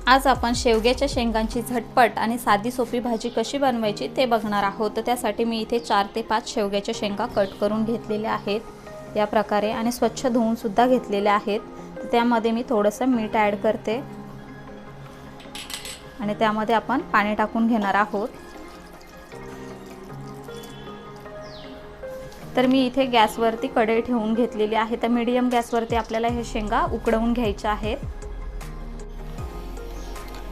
आज आपण शेवग्याच्या शेंगांची झटपट आणि साधी सोपी भाजी कशी बनवायची ते बघणार आहोत। तर त्यासाठी मी इथे 4 ते 5 शेवग्याच्या शेंगा कट करून घेतलेल्या आहेत या प्रकारे आणि स्वच्छ धुवून सुद्धा घेतलेल्या आहेत। तर त्यामध्ये मी थोडंसं मीठ ॲड करते आणि त्यामध्ये आपण पाणी टाकून घेणार आहोत। तर मी इथे गॅसवरती कढई ठेवून घेतलेली आहे। तर मीडियम गॅसवरती आपल्याला हे शेंगा उकडवून घ्यायच्या आहेत।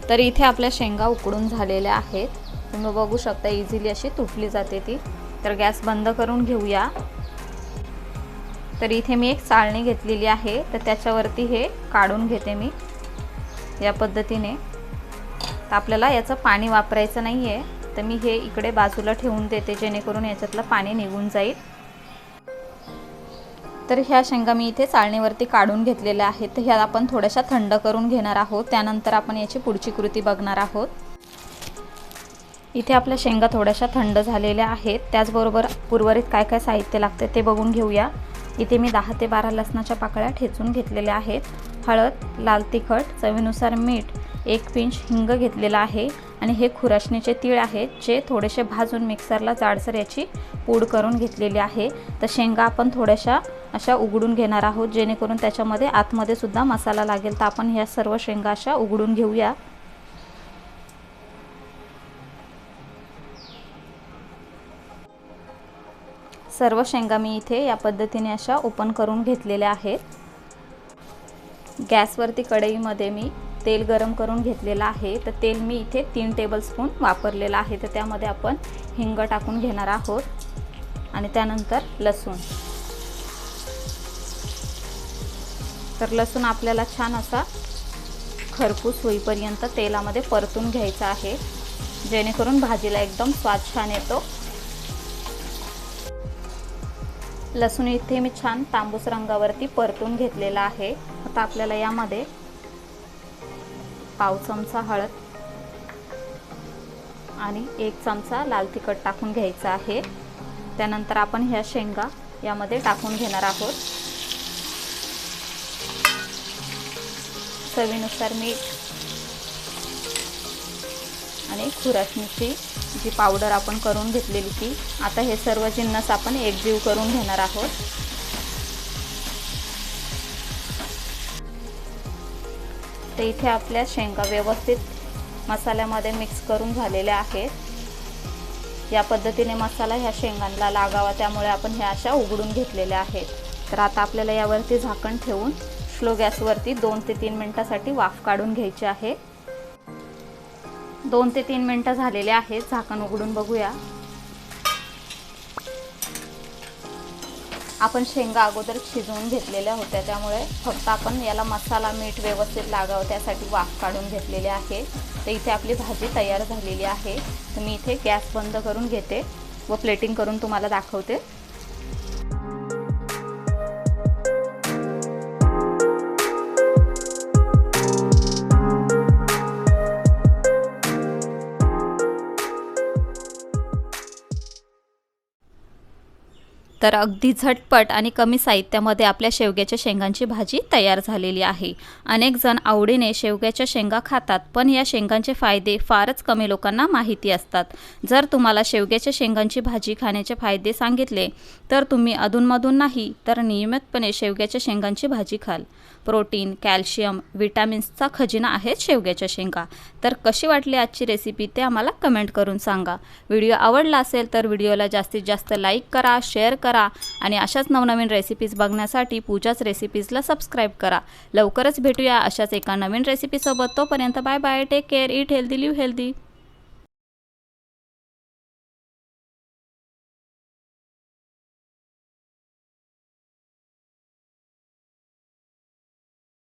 तर इथे आपल्या शेंगा उकडून झालेल्या आहेत। तुम्ही बघू शकता इझिली अशी तुटली जाते ती। तर गॅस बंद करून घेऊया। तर इथे मी एक चाळणी घेतलेली आहे, तर त्याच्यावरती हे काढून घेते मी या पद्धतीने। तर आपल्याला याचं पाणी वापरायचं नाही आहे, तर मी हे इकडे बाजूला ठेवून देते जेणेकरून याच्यातलं पाणी निघून जाईल। तर ह्या शेंगा मी इथे चाळणीवरती काढून घेतलेल्या आहेत। तर ह्या आपण थोड्याशा थंड करून घेणार आहोत, त्यानंतर आपण याची पुढची कृती बघणार आहोत। इथे आपल्या शेंगा थोड्याशा थंड झालेल्या आहेत। त्याचबरोबर उर्वरित काय काय साहित्य लागते ते बघून घेऊया। इथे मी 10 ते 12 लसणाच्या पाकळ्या ठेचून घेतलेल्या आहेत, हळद, लाल तिखट, चवीनुसार मीठ, 1 पिंच हिंग घेतलेला आहे आणि हे खुराशणीचे तीळ आहेत जे थोडेसे भाजून मिक्सरला जाडसर याची पूड करून घेतलेली आहे। तर शेंगा आपण थोड्याशा अशा उघडून घेणार आहोत जेणेकरून त्याच्यामध्ये आतमध्ये सुद्धा मसाला लागेल। तर आपण ह्या सर्व शेंगा अशा उघडून घेऊया। सर्व शेंगा मी इथे या पद्धतीने अशा ओपन करून घेतलेल्या आहेत। गॅसवरती कढईमध्ये मी तेल गरम करून घेतलेला आहे। तर तेल मी इथे 3 टेबलस्पून वापरलेला आहे। तर त्यामध्ये आपण हिंग टाकून घेणार आहोत आणि त्यानंतर लसूण। तर लसूण आपल्याला छान असा खरपूस होईपर्यंत तेलामध्ये परतून घ्यायचा आहे जेणेकरून भाजीला एकदम स्वाद छान येतो। लसूण इथे मी छान तांबूस रंगावरती परतून घेतलेला आहे। आता आपल्याला यामध्ये पाव चमचा हळद आणि 1 चमचा लाल तिखट टाकून घ्यायचा आहे। त्यानंतर आपण ह्या शेंगा यामध्ये टाकून घेणार आहोत। चवीनुसार मीठ आणि खुराशणीची जी पावडर आपण करून घेतलेली ती। आता हे सर्व जिन्नस आपण एकजीव करून घेणार आहोत। तर इथे आपल्या शेंगा व्यवस्थित मसाल्यामध्ये मिक्स करून झालेल्या आहेत। या पद्धतीने मसाला ह्या शेंगांना लागावा त्यामुळे आपण ह्या अशा उघडून घेतलेल्या आहेत। तर आता आपल्याला यावरती झाकण ठेवून स्लो गॅसवरती 2 ते 3 मिनिटांसाठी वाफ काढून घ्यायची आहे। 2 ते 3 मिनिटं झालेले आहेत। झाकण उघडून बघूया। आपण शेंगा अगोदर शिजवून घेतलेल्या होत्या त्यामुळे फक्त आपण याला मसाला मीठ व्यवस्थित लागावं त्यासाठी वाफ काढून घेतलेले आहे। तर इथे आपली भाजी तयार झालेली आहे। तर मी इथे गॅस बंद करून घेते व प्लेटिंग करून तुम्हाला दाखवते। तर अगदी झटपट आणि कमी साहित्यामध्ये आपल्या शेवग्याच्या शेंगांची भाजी तयार झालेली आहे। अनेक जण आवडीने शेवग्याच्या शेंगा खातात, पण या शेंगांचे फायदे फारच कमी लोकांना माहिती असतात। जर तुम्हाला शेवग्याच्या शेंगांची भाजी खाण्याचे फायदे सांगितले तर तुम्ही अधूनमधून नाही तर नियमितपणे शेवग्याच्या शेंगांची भाजी खाल। प्रोटीन, कॅल्शियम, विटॅमिन्सचा खजिना आहेत शेवग्याच्या शेंगा। तर कशी वाटली आजची रेसिपी ते आम्हाला कमेंट करून सांगा। व्हिडिओ आवडला असेल तर व्हिडिओला जास्तीत जास्त लाईक करा, शेअर करा आणि अशाच नवनवीन रेसिपीज बघण्यासाठी पूजाच रेसिपीजला सबस्क्राईब करा। लवकरच भेटूया अशाच एका नवीन रेसिपीसोबत। तोपर्यंत bye bye, take care, eat healthy, live healthy.